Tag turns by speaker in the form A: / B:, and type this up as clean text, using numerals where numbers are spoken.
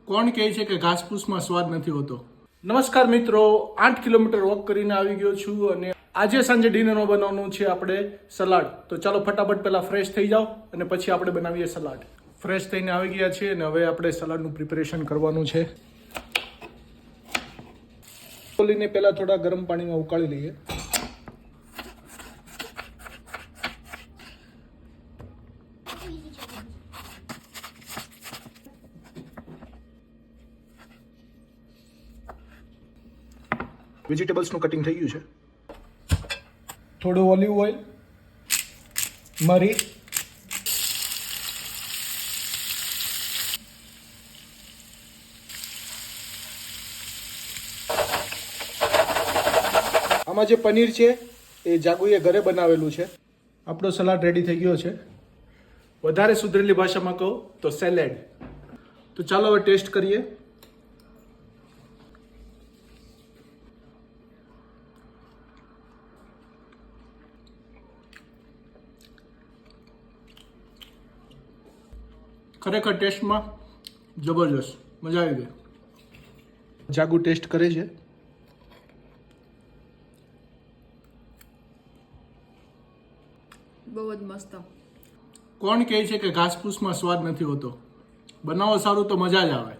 A: કોણ કહે છે કે ઘાસપૂસમાં સ્વાદ નથી હોતો? નમસ્કાર મિત્રો, 8 કિલોમીટર વોક કરીને આવી ગયો છું અને આજે સાંજે ડિનરમાં બનાવવાનું છે આપણે સલાડ. તો ચાલો ફટાફટ પહેલા ફ્રેશ થઈ જાઓ અને પછી આપણે બનાવીએ સલાડ. ફ્રેશ થઈને આવી ગયા છીએ અને હવે આપણે સલાડનું પ્રિપેરેશન કરવાનું છે. કોલીને પહેલા થોડા ગરમ પાણીમાં ઉકાળી લઈએ. વેજીટેબલ્સનું કટિંગ થઈ ગયું છે. થોડું ઓલિવ ઓઇલ, મરી, આમાં જે પનીર છે એ જાગુએ ઘરે બનાવેલું છે. આપણો સલાડ રેડી થઈ ગયો છે. વધારે સુધરેલી ભાષામાં કહું તો સેલેડ. તો ચાલો હવે ટેસ્ટ કરીએ. ખરેખર ટેસ્ટમાં જબરજસ્ત, મજા આવી ગઈ. જાગુ ટેસ્ટ કરે છે.
B: બહુ જ મસ્ત.
A: કોણ કહે છે કે ઘાસપૂસમાં સ્વાદ નથી હોતો? બનાવો સારું તો મજા જ આવે.